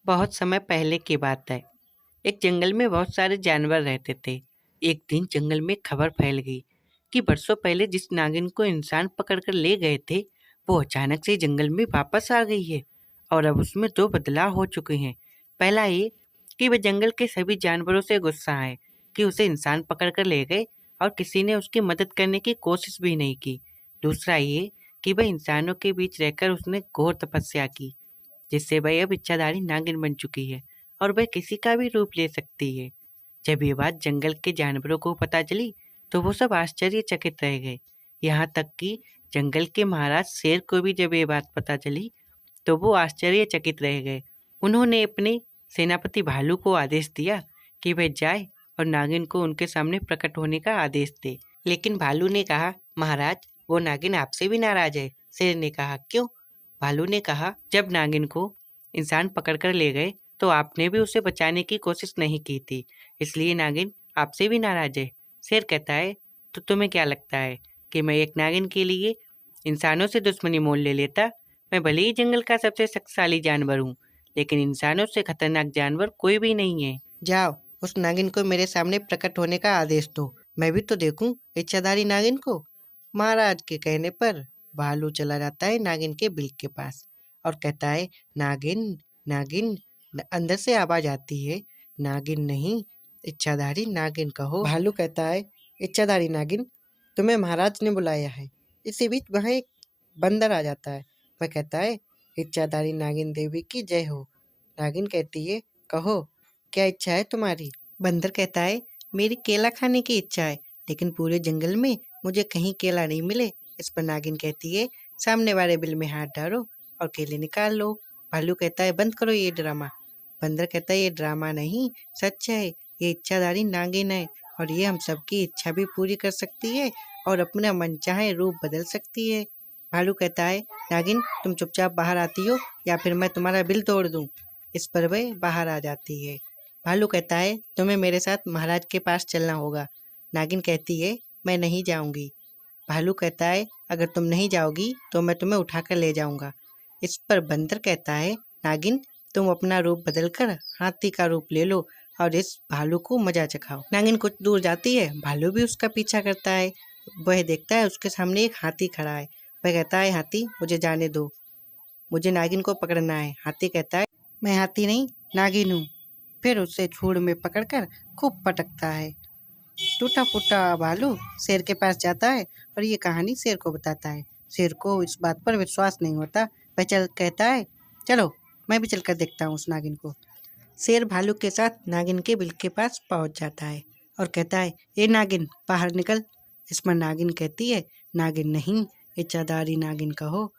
बहुत समय पहले की बात है। एक जंगल में बहुत सारे जानवर रहते थे। एक दिन जंगल में खबर फैल गई कि बरसों पहले जिस नागिन को इंसान पकड़कर ले गए थे, वो अचानक से जंगल में वापस आ गई है। और अब उसमें दो बदलाव हो चुके हैं। पहला ये कि वह जंगल के सभी जानवरों से गुस्सा है कि उसे इंसान पकड़कर ले गए और किसी ने उसकी मदद करने की कोशिश भी नहीं की। दूसरा ये कि वह इंसानों के बीच रहकर उसने घोर तपस्या की, जिससे वह अब इच्छाधारी नागिन बन चुकी है और वह किसी का भी रूप ले सकती है। जब ये बात जंगल के जानवरों को पता चली तो वो सब आश्चर्यचकित रह गए। यहाँ तक कि जंगल के महाराज शेर को भी जब ये बात पता चली तो वो आश्चर्यचकित रह गए। उन्होंने अपने सेनापति भालू को आदेश दिया कि वह जाए और नागिन को उनके सामने प्रकट होने का आदेश दे। लेकिन भालू ने कहा, महाराज, वो नागिन आपसे भी नाराज है। शेर ने कहा, क्यों? भालू ने कहा, जब नागिन को इंसान पकड़कर ले गए तो आपने भी उसे बचाने की कोशिश नहीं की थी, इसलिए नागिन आपसे भी नाराज है। शेर कहता है, तो तुम्हें क्या लगता है कि मैं एक नागिन के लिए इंसानों से दुश्मनी मोल ले लेता? मैं भले ही जंगल का सबसे शक्तिशाली जानवर हूँ, लेकिन इंसानों से खतरनाक जानवर कोई भी नहीं है। जाओ, उस नागिन को मेरे सामने प्रकट होने का आदेश दो। मैं भी तो देखूं इच्छाधारी नागिन को। महाराज के कहने पर भालू चला जाता है नागिन के बिल के पास और कहता है, नागिन, नागिन। अंदर से आवाज आती है, नागिन नहीं, इच्छाधारी नागिन कहो। भालू कहता है, इच्छाधारी नागिन, तुम्हें महाराज ने बुलाया है। इसी बीच वहाँ एक बंदर आ जाता है। वह कहता है, इच्छाधारी नागिन देवी की जय हो। नागिन कहती है, कहो, क्या इच्छा है तुम्हारी? बंदर कहता है, मेरी केला खाने की इच्छा है, लेकिन पूरे जंगल में मुझे कहीं केला नहीं मिले। इस पर नागिन कहती है, सामने वाले बिल में हाथ डालो और केले निकाल लो। भालू कहता है, बंद करो ये ड्रामा। बंदर कहता है, ये ड्रामा नहीं, सच है। ये इच्छाधारी नागिन है और ये हम सबकी इच्छा भी पूरी कर सकती है और अपना मनचाहे रूप बदल सकती है। भालू कहता है, नागिन, तुम चुपचाप बाहर आती हो या फिर मैं तुम्हारा बिल तोड़ दूं। इस पर वह बाहर आ जाती है। भालू कहता है, तुम्हें मेरे साथ महाराज के पास चलना होगा। नागिन कहती है, मैं नहीं जाऊंगी। भालू कहता है, अगर तुम नहीं जाओगी तो मैं तुम्हें उठाकर ले जाऊंगा। इस पर बंदर कहता है, नागिन, तुम अपना रूप बदलकर हाथी का रूप ले लो और इस भालू को मजा चखाओ। नागिन कुछ दूर जाती है, भालू भी उसका पीछा करता है। वह देखता है उसके सामने एक हाथी खड़ा है। वह कहता है, हाथी, मुझे जाने दो, मुझे नागिन को पकड़ना है। हाथी कहता है, मैं हाथी नहीं, नागिन हूँ। फिर उसे सूंड में पकड़कर खूब पटकता है। टूटा फूटा भालू शेर के पास जाता है और ये कहानी शेर को बताता है। शेर को इस बात पर विश्वास नहीं होता। वह चल कहता है, चलो, मैं भी चलकर देखता हूँ उस नागिन को। शेर भालू के साथ नागिन के बिल के पास पहुंच जाता है और कहता है, ए नागिन, बाहर निकल। इस पर नागिन कहती है, नागिन नहीं, इच्छाधारी नागिन कहो।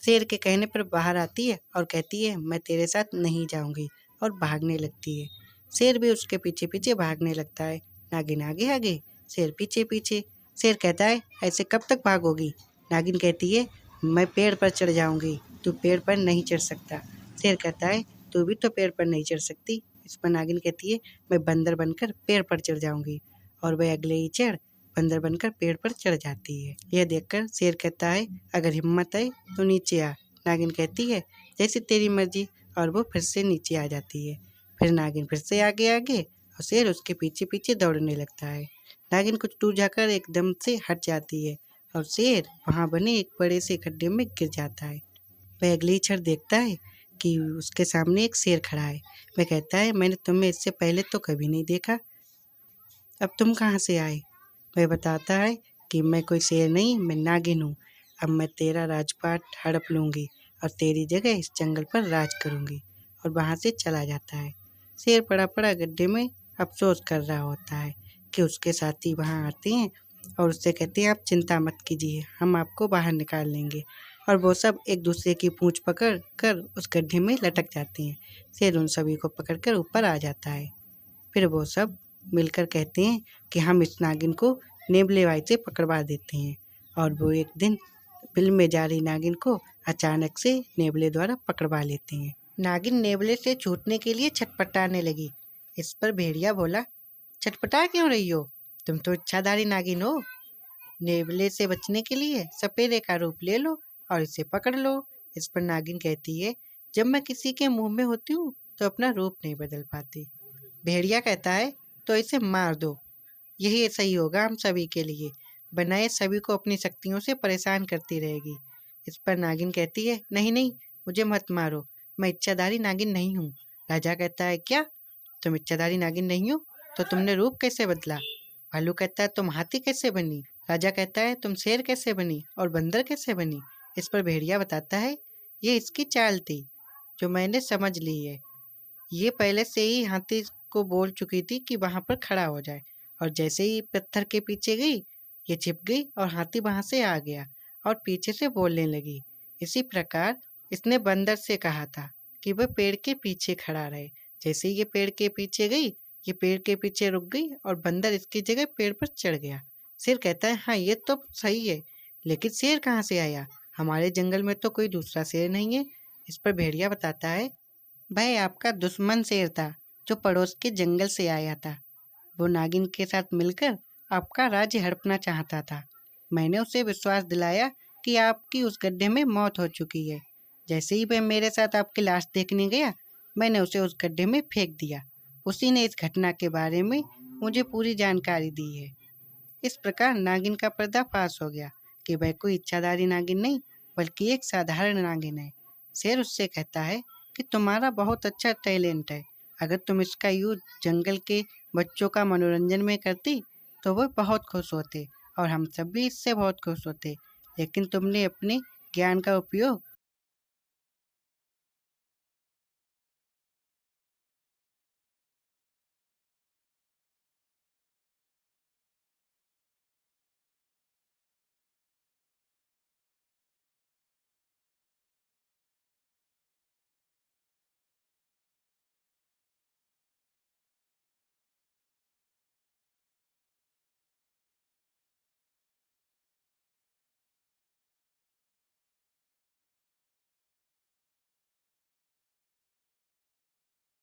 शेर के कहने पर बाहर आती है और कहती है, मैं तेरे साथ नहीं जाऊंगी, और भागने लगती है। शेर भी उसके पीछे पीछे भागने लगता है। नागिन आगे आगे, शेर पीछे पीछे। शेर कहता है, ऐसे कब तक भागोगी? नागिन कहती है, मैं पेड़ पर चढ़ जाऊंगी, तू पेड़ पर नहीं चढ़ सकता। शेर कहता है, तू भी तो पेड़ पर नहीं चढ़ सकती। इस पर नागिन कहती है, मैं बंदर बनकर पेड़ पर चढ़ जाऊंगी, और वह अगले ही क्षण बंदर बनकर पेड़ पर चढ़ जाती है। यह देखकर शेर कहता है, अगर हिम्मत है तो नीचे आ। नागिन कहती है, जैसी तेरी मर्जी, और वो फिर से नीचे आ जाती है। फिर नागिन फिर से आगे आगे और शेर उसके पीछे पीछे दौड़ने लगता है। नागिन कुछ दूर जाकर एकदम से हट जाती है और शेर वहाँ बने एक बड़े से गड्ढे में गिर जाता है। वह अगले ही क्षण देखता है कि उसके सामने एक शेर खड़ा है। वह कहता है, मैंने तुम्हें इससे पहले तो कभी नहीं देखा, अब तुम कहाँ से आए? वह बताता है कि मैं कोई शेर नहीं, मैं नागिन हूँ। अब मैं तेरा राजपाट हड़प लूँगी और तेरी जगह इस जंगल पर राज करूँगी। और वहाँ से चला जाता है। शेर पड़ा पड़ा गड्ढे में अफसोस कर रहा होता है कि उसके साथी वहाँ आते हैं और उससे कहते हैं, आप चिंता मत कीजिए, हम आपको बाहर निकाल लेंगे। और वो सब एक दूसरे की पूँछ पकड़ कर उस गड्ढे में लटक जाते हैं। शेर उन सभी को पकड़ कर ऊपर आ जाता है। फिर वो सब मिलकर कहते हैं कि हम इस नागिन को नेबले वाई से पकड़वा देते हैं। और वो एक दिन बिल में जा रही नागिन को अचानक से नेबले द्वारा पकड़वा लेते हैं। नागिन नेबले से छूटने के लिए छटपटाने लगी। इस पर भेड़िया बोला, छटपटा क्यों रही हो? तुम तो इच्छाधारी नागिन हो। नेबले से बचने के लिए सपेरे का रूप ले लो और इसे पकड़ लो। इस पर नागिन कहती है, जब मैं किसी के मुंह में होती हूँ तो अपना रूप नहीं बदल पाती। भेड़िया कहता है तो इसे मार दो, यही सही होगा हम सभी के लिए, वरना ये सभी को अपनी शक्तियों से परेशान करती रहेगी। इस पर नागिन कहती है नहीं नहीं, मुझे मत मारो, मैं इच्छाधारी नागिन नहीं हूँ। राजा कहता है क्या, तुम इच्छाधारी नागिन नहीं हो, तो तुमने रूप कैसे बदला? भालू कहता है तुम हाथी कैसे बनी? राजा कहता है तुम शेर कैसे बनी और बंदर कैसे बनी? इस पर भेड़िया बताता है ये इसकी चाल थी जो मैंने समझ ली है। ये पहले से ही हाथी को बोल चुकी थी कि वहां पर खड़ा हो जाए, और जैसे ही पत्थर के पीछे गई ये छिप गई और हाथी वहां से आ गया और पीछे से बोलने लगी। इसी प्रकार इसने बंदर से कहा था कि वह पेड़ के पीछे खड़ा रहे। जैसे ही ये पेड़ के पीछे गई, ये पेड़ के पीछे रुक गई और बंदर इसकी जगह पेड़ पर चढ़ गया। शेर कहता है हाँ ये तो सही है, लेकिन शेर कहाँ से आया? हमारे जंगल में तो कोई दूसरा शेर नहीं है। इस पर भेड़िया बताता है भाई आपका दुश्मन शेर था जो पड़ोस के जंगल से आया था। वो नागिन के साथ मिलकर आपका राज्य हड़पना चाहता था। मैंने उसे विश्वास दिलाया कि आपकी उस गड्ढे में मौत हो चुकी है। जैसे ही वह मेरे साथ आपकी लाश देखने गया, मैंने उसे उस गड्ढे में फेंक दिया। उसी ने इस घटना के बारे में मुझे पूरी जानकारी दी है। इस प्रकार नागिन का पर्दाफाश हो गया कि वह कोई इच्छाधारी नागिन नहीं बल्कि एक साधारण नागिन है। शेर उससे कहता है कि तुम्हारा बहुत अच्छा टैलेंट है, अगर तुम इसका यूज जंगल के बच्चों का मनोरंजन में करती तो वो बहुत खुश होते और हम सब भी इससे बहुत खुश होते, लेकिन तुमने अपने ज्ञान का उपयोग